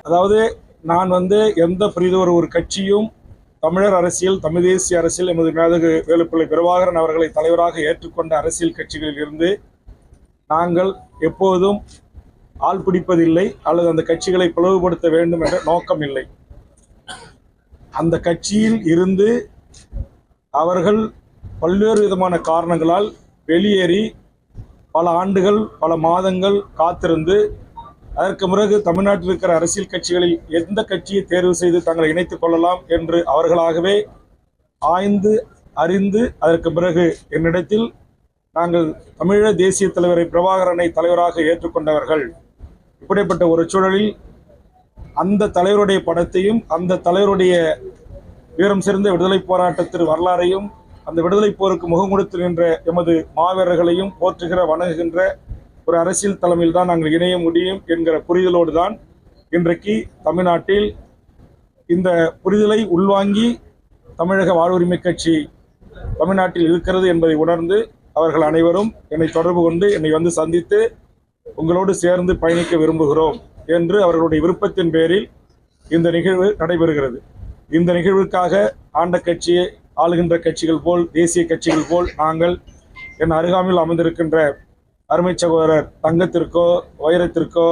அதாவது நான் எந்த ஒரு கட்சியும் தமிழர் அரசியல், தமிழ் தேசிய அரசியல் எமது மேதகு வேலுப்பிள்ளை பிரபாகரன் அவர்களை தலைவராக ஏற்றுக்கொண்ட அரசியல் கட்சிகளில் இருந்து நாங்கள் எப்போதும் ஆள் பிடிப்பதில்லை அல்லது அந்த கட்சிகளை பிளவுபடுத்த வேண்டும் என்ற நோக்கம் இல்லை. அந்த கட்சியில் இருந்து அவர்கள் பல்வேறு விதமான காரணங்களால் வெளியேறி பல ஆண்டுகள், பல மாதங்கள் காத்திருந்து அதற்கு பிறகு தமிழ்நாட்டில் இருக்கிற அரசியல் கட்சிகளில் எந்த கட்சியை தேர்வு செய்து தங்களை இணைத்துக் கொள்ளலாம் என்று அவர்களாகவே ஆய்ந்து அறிந்து அதற்கு பிறகு என்னிடத்தில் நாங்கள் தமிழக தேசிய தலைவரை பிரபாகரனை தலைவராக ஏற்றுக்கொண்டவர்கள். இப்படிப்பட்ட ஒரு சூழலில் அந்த தலைவருடைய படத்தையும் அந்த தலைவருடைய வீரம் சிறந்த விடுதலை போராட்டத்தின் வரலாறையும் அந்த விடுதலை போருக்கு முகம் கொடுத்து நின்ற எமது மாவீரர்களையும் போற்றுகிற வணங்குகின்ற ஒரு அரசியல் தலைமையில் தான் நாங்கள் இணைய முடியும் என்கிற புரிதலோடு தான் இன்றைக்கு தமிழ்நாட்டில் இந்த புரிதலை உள்வாங்கி தமிழக வாழ்வுரிமை கட்சி தமிழ்நாட்டில் இருக்கிறது என்பதை உணர்ந்து அவர்கள் அனைவரும் என்னை தொடர்பு கொண்டு என்னை சந்தித்து உங்களோடு சேர்ந்து பயணிக்க விரும்புகிறோம் என்று அவர்களுடைய விருப்பத்தின் பேரில் இந்த நிகழ்வு நடைபெறுகிறது. இந்த நிகழ்வுக்காக ஆண்ட கட்சியை ஆளுகின்ற கட்சிகள் போல், தேசிய கட்சிகள் போல் நாங்கள் என் அருகாமையில் அமர்ந்திருக்கின்ற அருமை சகோதரர் தங்கத்திற்கோ, வைரத்திற்கோ,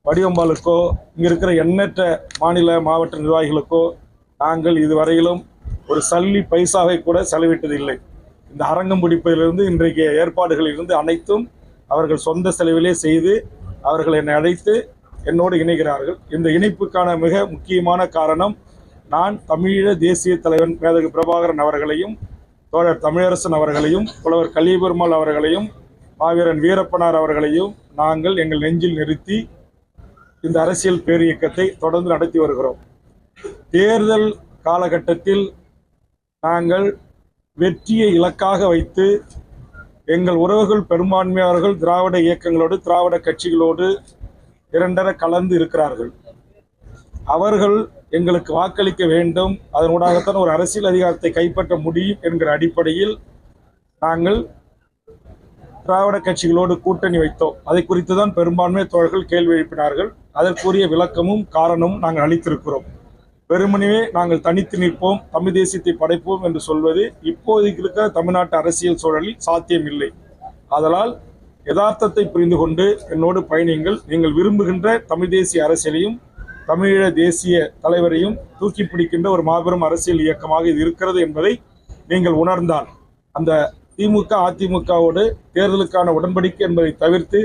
வடிவம்பாலுக்கோ, இங்கே இருக்கிற எண்ணற்ற மாநில மாவட்ட நிர்வாகிகளுக்கோ நாங்கள் இதுவரையிலும் ஒரு சல்லி பைசாவை கூட செலவிட்டதில்லை. இந்த அரங்கம் பிடிப்பதிலிருந்து இன்றைக்கு ஏற்பாடுகளிலிருந்து அனைத்தும் அவர்கள் சொந்த செலவிலே செய்து அவர்கள் என்னை அழைத்து என்னோடு இணைகிறார்கள். இந்த இணைப்புக்கான மிக முக்கியமான காரணம், நான் தமிழீழ தேசிய தலைவன் மேதகு பிரபாகரன் அவர்களையும், தோழர் தமிழரசன் அவர்களையும், புலவர் கலியபெருமாள் அவர்களையும், மாவீரன் வீரப்பனார் அவர்களையும் நாங்கள் எங்கள் நெஞ்சில் நிறுத்தி இந்த அரசியல் பேரியக்கத்தை தொடர்ந்து நடத்தி வருகிறோம். தேர்தல் காலகட்டத்தில் நாங்கள் வெற்றியை இலக்காக வைத்து எங்கள் உறவுகள் பெரும்பான்மையாளர்கள் திராவிட இயக்கங்களோடு, திராவிட கட்சிகளோடு இரண்டர கலந்து இருக்கிறார்கள். அவர்கள் எங்களுக்கு வாக்களிக்க வேண்டும், அதனூடாகத்தான் ஒரு அரசியல் அதிகாரத்தை கைப்பற்ற முடியும் என்கிற அடிப்படையில் நாங்கள் திராவிட கட்சிகளோடு கூட்டணி வைத்தோம். அதை குறித்து தான் பெரும்பான்மை தோழர்கள் கேள்வி எழுப்பினார்கள். அதற்குரிய விளக்கமும் காரணமும் நாங்கள் அளித்திருக்கிறோம். வெறுமனவே நாங்கள் தனித்து நிற்போம், தமிழ் தேசியத்தை படைப்போம் என்று சொல்வது இப்போதைக்கு இருக்கிற தமிழ்நாட்டு அரசியல் சூழலில் சாத்தியமில்லை. ஆதலால் யதார்த்தத்தை புரிந்து கொண்டு என்னோடு பயணியுங்கள். நீங்கள் விரும்புகின்ற தமிழ் தேசிய அரசியலையும் தமிழீழ தேசிய தலைவரையும் தூக்கி பிடிக்கின்ற ஒரு மாபெரும் அரசியல் இயக்கமாக இது இருக்கிறது என்பதை நீங்கள் உணர்ந்தால், அந்த திமுக அதிமுகவோடு தேர்தலுக்கான உடன்படிக்கை என்பதை தவிர்த்து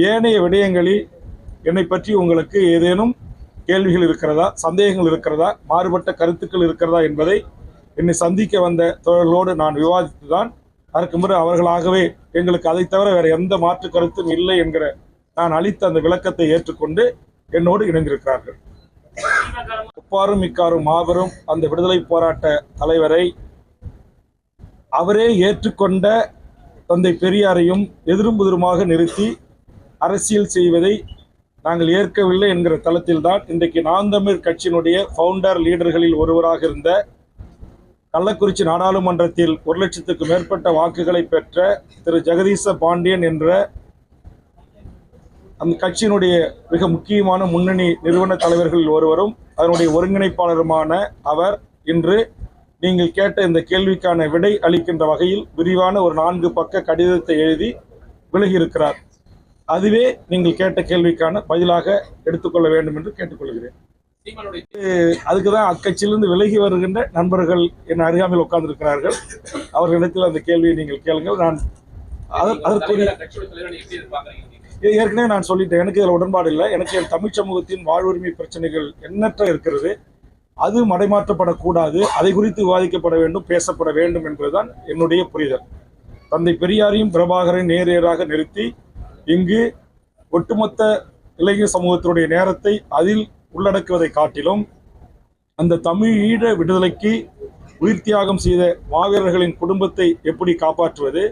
ஏனைய விடயங்களில் என்னை பற்றி உங்களுக்கு ஏதேனும் கேள்விகள் இருக்கிறதா, சந்தேகங்கள் இருக்கிறதா, மாறுபட்ட கருத்துக்கள் இருக்கிறதா என்பதை என்னை சந்திக்க வந்த தோழர்களோடு நான் விவாதித்து தான் அதற்கு முறை அவர்களாகவே எங்களுக்கு அதை தவிர வேறு எந்த மாற்று கருத்தும் இல்லை என்கிற நான் அளித்த அந்த விளக்கத்தை ஏற்றுக்கொண்டு என்னோடு இணைந்திருக்கிறார்கள். உப்பாரும் மிக்காரும் மாபெரும் அந்த விடுதலை போராட்ட தலைவரை அவரே ஏற்றுக்கொண்ட தந்தை பெரியாரையும் எதிரும் புதிருமாக நிறுத்தி அரசியல் செய்வதை நாங்கள் ஏற்கவில்லை என்கிற தளத்தில் தான் இன்றைக்கு நாம் தமிழ் கட்சியினுடைய ஃபவுண்டர் லீடர்களில் ஒருவராக இருந்த கள்ளக்குறிச்சி நாடாளுமன்றத்தில் 1,00,000க்கும் மேற்பட்ட வாக்குகளை பெற்ற திரு ஜெகதீச பாண்டியன் என்ற அந்த கட்சியினுடைய மிக முக்கியமான முன்னணி நிறுவன தலைவர்களில் ஒருவரும் அதனுடைய ஒருங்கிணைப்பாளருமான அவர் இன்று நீங்கள் கேட்ட இந்த கேள்விக்கான விடை அளிக்கின்ற வகையில் விரிவான ஒரு 4 பக்க கடிதத்தை எழுதி விலகியிருக்கிறார். அதுவே நீங்கள் கேட்ட கேள்விக்கான பதிலாக எடுத்துக்கொள்ள வேண்டும் என்று கேட்டுக்கொள்கிறேன். அதுக்கு தான் அக்கட்சியிலிருந்து விலகி வருகின்ற நண்பர்கள் என் அருகாமையில் உட்கார்ந்திருக்கிறார்கள். அவர்களிடத்தில் அந்த கேள்வியை நீங்கள் கேளுங்கள். நான் அதற்குரிய ஏற்கனவே நான் சொல்லிட்டேன், எனக்கு இதில் உடன்பாடு இல்லை. எனக்கு என் தமிழ் சமூகத்தின் வாழ்வுரிமை பிரச்சனைகள் எண்ணற்ற இருக்கிறது. அது மடைமாற்றப்படக்கூடாது, அதை குறித்து விவாதிக்கப்பட வேண்டும், பேசப்பட வேண்டும் என்பதுதான் என்னுடைய புரிதல். தந்தை பெரியாரையும் பிரபாகரையும் நேராக நிறுத்தி இங்கு ஒட்டுமொத்த இளைஞர் சமூகத்தினுடைய நேரத்தை அதில் உள்ளடக்குவதை காட்டிலும் அந்த தமிழீழ விடுதலைக்கு உயிர் தியாகம் செய்த மாவீரர்களின் குடும்பத்தை எப்படி காப்பாற்றுவது,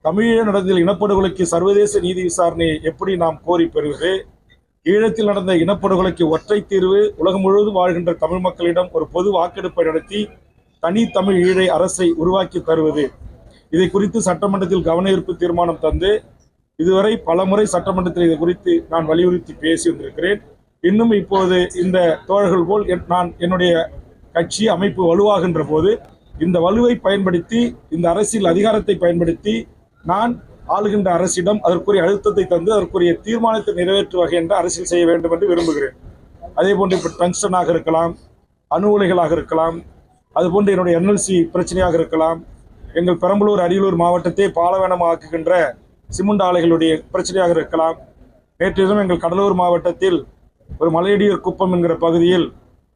தமிழீழ நடந்த இனப்படுகொலைக்கு சர்வதேச நீதி விசாரணையை எப்படி நாம் கோரி பெறுவது, ஈழத்தில் நடந்த இனப்படுகொலைக்கு ஒற்றை தீர்வு, உலகம் முழுவதும் வாழ்கின்ற தமிழ் மக்களிடம் ஒரு பொது வாக்கெடுப்பை நடத்தி தனி தமிழ் ஈழ அரசை உருவாக்கி தருவது, இதை குறித்து சட்டமன்றத்தில் கவன ஈர்ப்பு தீர்மானம் தந்து இதுவரை பலமுறை சட்டமன்றத்தில் இது குறித்து நான் வலியுறுத்தி பேசி வந்திருக்கிறேன். இன்னும் இப்போது இந்த தோழர்கள் போல் நான் என்னுடைய கட்சி அமைப்பு வலுவாகின்ற போது இந்த வலுவை பயன்படுத்தி, இந்த அரசியல் அதிகாரத்தை பயன்படுத்தி நான் ஆளுகின்ற அரசிடம் அதற்குரிய அழுத்தத்தை தந்து அதற்குரிய தீர்மானத்தை நிறைவேற்றும் வகை என்ற அரசியல் செய்ய வேண்டும் என்று விரும்புகிறேன். அதே போன்று இப்போ டங்ஸ்டனாக இருக்கலாம், அணு உலைகளாக இருக்கலாம், அதுபோன்று என்னுடைய என்எல்சி பிரச்சனையாக இருக்கலாம், எங்கள் பெரம்பலூர் அரியலூர் மாவட்டத்தை பாலவனமாக்குகின்ற சிமெண்ட் ஆலைகளுடைய பிரச்சனையாக இருக்கலாம். நேற்று தினம் எங்கள் கடலூர் மாவட்டத்தில் ஒரு மலையடியூர் குப்பம் என்கிற பகுதியில்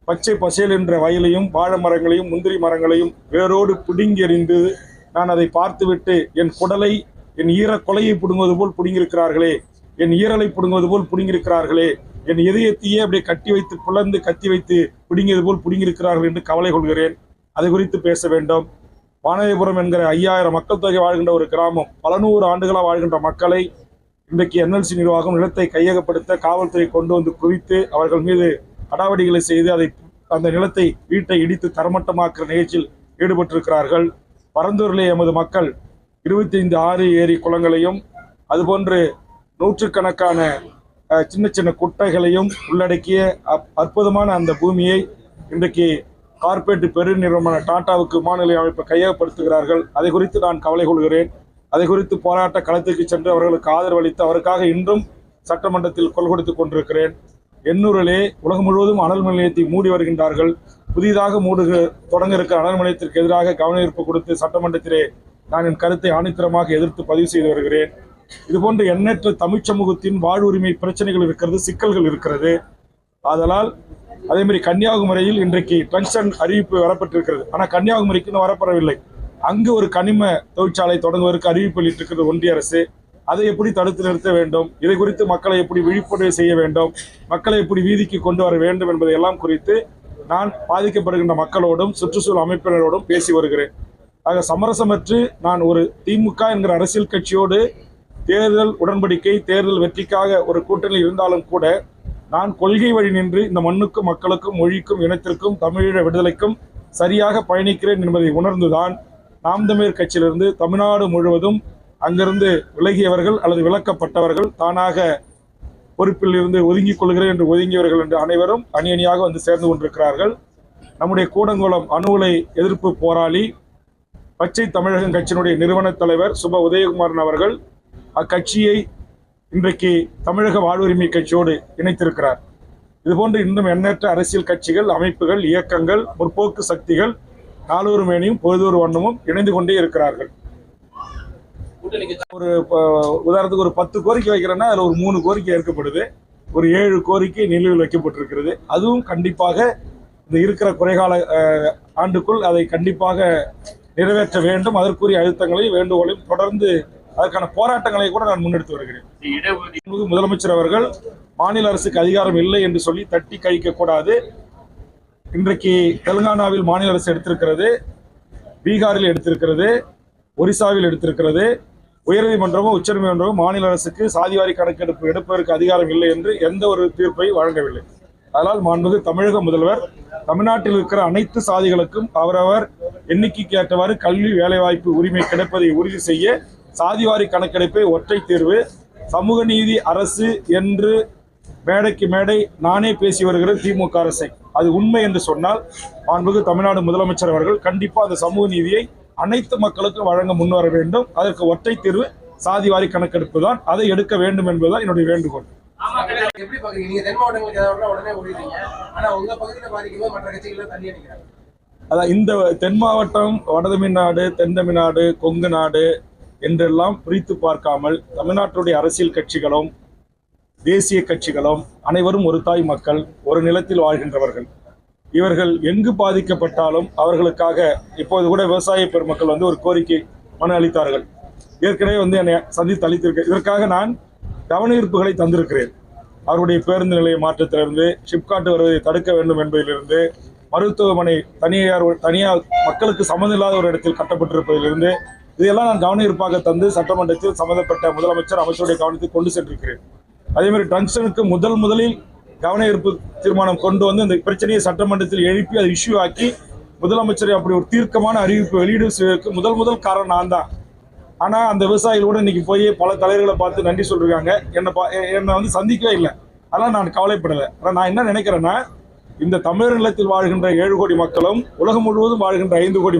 பச்சை பசேல் என்ற வயலையும் வாழை மரங்களையும் முந்திரி மரங்களையும் வேரோடு பிடுங்கி எறிந்து நான் அதை பார்த்துவிட்டு என் குடலை, என் ஈர கொலையை பிடுங்குவது போல் பிடுங்கியிருக்கிறார்களே, என் ஈரலை பிடுங்குவது போல் பிடுங்கியிருக்கிறார்களே, என் இதயத்தையே அப்படியே கட்டி வைத்து பிளந்து கத்தி வைத்து பிடுங்கியது போல் பிடுங்கியிருக்கிறார்கள் என்று கவலை கொள்கிறேன். அதை குறித்து பேச வேண்டும். வானதிபுரம் என்கிற 5000 மக்கள் தொகை வாழ்கின்ற ஒரு கிராமம், பல 100 ஆண்டுகளாக வாழ்கின்ற மக்களை இன்றைக்கு என்எல்சி நிர்வாகம் நிலத்தை கையகப்படுத்த காவல்துறை கொண்டு வந்து குவித்து அவர்கள் மீது நடவடிக்கைகளை செய்து அந்த நிலத்தை, வீட்டை இடித்து தரமட்டமாக்குற நிகழ்ச்சியில் ஈடுபட்டிருக்கிறார்கள். பரந்தூரிலே எமது மக்கள் 25 ஆறு ஏரி குளங்களையும் அதுபோன்று நூற்றுக்கணக்கான சின்ன சின்ன குட்டைகளையும் உள்ளடக்கிய அற்புதமான அந்த பூமியை இன்றைக்கு கார்ப்பரேட் பெருநிறுவன டாட்டாவுக்கு விமான நிலைய அமைப்பை கையகப்படுத்துகிறார்கள். அதை குறித்து நான் கவலை கொள்கிறேன். அதை குறித்து போராட்ட களத்திற்கு சென்று அவர்களுக்கு ஆதரவு அளித்து அவருக்காக இன்றும் சட்டமன்றத்தில் குரல் கொடுத்து கொண்டிருக்கிறேன். எண்ணூரிலே உலகம் முழுவதும் அனல் மின் நிலையத்தை மூடி வருகின்றார்கள். புதிதாக தொடங்க இருக்கிற அனல் நிலையத்திற்கு எதிராக கவன ஈர்ப்பு கொடுத்து சட்டமன்றத்திலே நான் என் கருத்தை ஆணித்தரமாக எதிர்த்து பதிவு செய்து வருகிறேன். இதுபோன்று எண்ணற்ற தமிழ் சமூகத்தின் வாழ்வுரிமை பிரச்சனைகள் இருக்கிறது, சிக்கல்கள் இருக்கிறது. ஆதலால் அதேமாதிரி கன்னியாகுமரியில் இன்றைக்கு டங்ஸ்டன் அறிவிப்பு வரப்பட்டிருக்கிறது. ஆனால் கன்னியாகுமரிக்கு இன்னும் வரப்படவில்லை. அங்கு ஒரு கனிம தொழிற்சாலை தொடங்குவதற்கு அறிவிப்பு வெளியிட்டிருக்கிறது ஒன்றிய அரசு. அதை எப்படி தடுத்து நிறுத்த வேண்டும், இதை குறித்து மக்களை எப்படி விழிப்புணர்வு செய்ய வேண்டும், மக்களை எப்படி வீதிக்கு கொண்டு வர வேண்டும் என்பதை எல்லாம் குறித்து நான் பாதிக்கப்படுகின்ற மக்களோடும் சுற்றுச்சூழல் அமைப்பினரோடும் பேசி வருகிறேன். ஆக சமரசமற்று நான் ஒரு திமுக என்கிற அரசியல் கட்சியோடு தேர்தல் உடன்படிக்கை, தேர்தல் வெற்றிக்காக ஒரு கூட்டணி இருந்தாலும் கூட நான் கொள்கை வழி நின்று இந்த மண்ணுக்கும் மக்களுக்கும் மொழிக்கும் இனத்திற்கும் தமிழீழ விடுதலைக்கும் சரியாக பயணிக்கிறேன் என்பதை உணர்ந்துதான் நாம் தமிழர் கட்சியிலிருந்து தமிழ்நாடு முழுவதும் அங்கிருந்து விலகியவர்கள் அல்லது விலக்கப்பட்டவர்கள், தானாக பொறுப்பில் இருந்து ஒதுங்கிக் கொள்கிறேன் என்று ஒதுங்கியவர்கள் என்று அனைவரும் அணி அணியாக வந்து சேர்ந்து கொண்டிருக்கிறார்கள். நம்முடைய கூடங்குளம் அணு உலை எதிர்ப்பு போராளி பச்சை தமிழகம் கட்சியினுடைய நிறுவன தலைவர் சுப உதயகுமாரன் அவர்கள் அக்கட்சியை இன்றைக்கு தமிழக வாழ்வுரிமை கட்சியோடு இணைத்திருக்கிறார். இதுபோன்று இன்னும் எண்ணற்ற அரசியல் கட்சிகள், அமைப்புகள், இயக்கங்கள், முற்போக்கு சக்திகள் நாளொரு மேனியும் பொழுதொரு வண்ணமும் இணைந்து கொண்டே இருக்கிறார்கள். ஒரு உதாரணத்துக்கு ஒரு 10 கோரிக்கை வைக்கிறேன்னா அதில் ஒரு 3 கோரிக்கை ஏற்கப்படுது, ஒரு 7 கோரிக்கை நிலுவையில் வைக்கப்பட்டிருக்கிறது. அதுவும் கண்டிப்பாக இந்த இருக்கிற குறைகால ஆண்டுக்குள் அதை கண்டிப்பாக நிறைவேற்ற வேண்டும். அதற்குரிய அழுத்தங்களையும் வேண்டுகோளையும் தொடர்ந்து அதற்கான போராட்டங்களை கூட நான் முன்னெடுத்து வருகிறேன். முதலமைச்சர் அவர்கள் மாநில அரசுக்கு அதிகாரம் இல்லை என்று சொல்லி தட்டி கழிக்க கூடாது. இன்றைக்கு தெலுங்கானாவில் மாநில அரசு எடுத்திருக்கிறது, பீகாரில் எடுத்திருக்கிறது, ஒரிசாவில் எடுத்திருக்கிறது. உயர்நீதிமன்றமும் உச்சநீதிமன்றமும் மாநில அரசுக்கு சாதிவாரி கணக்கெடுப்பு எடுப்பதற்கு அதிகாரம் இல்லை என்று எந்த ஒரு தீர்ப்பை வழங்கவில்லை. அதனால் மாண்புமிகு தமிழக முதல்வர் தமிழ்நாட்டில் இருக்கிற அனைத்து சாதிகளுக்கும் அவரவர் எண்ணிக்கைக்கு ஏற்றவாறு கல்வி, வேலைவாய்ப்பு உரிமை கிடைப்பதை உறுதி செய்ய சாதிவாரி கணக்கெடுப்பை ஒற்றை தீர்வு, சமூக நீதி அரசு என்று மேடைக்கு மேடை நானே பேசி வருகிற திமுக அரசை அது உண்மை என்று சொன்னால் மாண்புமிகு தமிழ்நாடு முதலமைச்சர் அவர்கள் கண்டிப்பாக அந்த சமூக நீதியை அனைத்து மக்களுக்கும் வழங்க முன்வர வேண்டும். அதற்கு ஒற்றை தீர்வு சாதிவாரி கணக்கெடுப்பு தான். அதை எடுக்க வேண்டும் என்பதுதான் என்னுடைய வேண்டுகோள். அதான் இந்த தென் மாவட்டம், வட தமிழ்நாடு, தென் தமிழ்நாடு, கொங்கு நாடு என்றெல்லாம் பிரித்து பார்க்காமல் தமிழ்நாட்டுடைய அரசியல் கட்சிகளும் தேசிய கட்சிகளும் அனைவரும் ஒரு தாய் மக்கள், ஒரு நிலத்தில் வாழ்கின்றவர்கள். இவர்கள் எங்கு பாதிக்கப்பட்டாலும் அவர்களுக்காக இப்போது கூட விவசாய பெருமக்கள் வந்து ஒரு கோரிக்கை மனு அளித்தார்கள். ஏற்கனவே வந்து என்னை சந்தித்து அளித்திருக்க, இதற்காக நான் கவன ஈர்ப்புகளை தந்திருக்கிறேன். அவருடைய பேருந்து நிலைய மாற்றத்திலிருந்து, ஷிப்காட் வருவதை தடுக்க வேண்டும் என்பதிலிருந்து, மருத்துவமனை தனியார் மக்களுக்கு சம்மந்தம் இல்லாத ஒரு இடத்தில் கட்டப்பட்டிருப்பதிலிருந்து இதையெல்லாம் நான் கவன ஈர்ப்பாக தந்து சட்டமன்றத்தில் சம்பந்தப்பட்ட முதலமைச்சர், அமைச்சருடைய கவனத்தில் கொண்டு சென்றிருக்கிறேன். அதேமாதிரி டங்ஸ்டனுக்கு முதலில் கவன ஈர்ப்பு தீர்மானம் கொண்டு வந்து இந்த பிரச்சனையை சட்டமன்றத்தில் எழுப்பி அதை இஷ்யூ ஆக்கி முதலமைச்சரை அப்படி ஒரு தீர்க்கமான அறிவிப்பு வெளியீடு செய்வதற்கு முதல் காரணம் நான் தான். ஆனால் அந்த விவசாயிகள் கூட இன்னைக்கு போய் பல தலைவர்களை பார்த்து நன்றி சொல்லிருக்காங்க. என்னை வந்து சந்திக்கவே இல்லை. அதெல்லாம் நான் கவலைப்படலை. ஆனால் நான் என்ன நினைக்கிறேன்னா, இந்த தமிழர் நிலத்தில் வாழ்கின்ற 7 கோடி மக்களும் உலகம் முழுவதும் வாழ்கின்ற 5 கோடி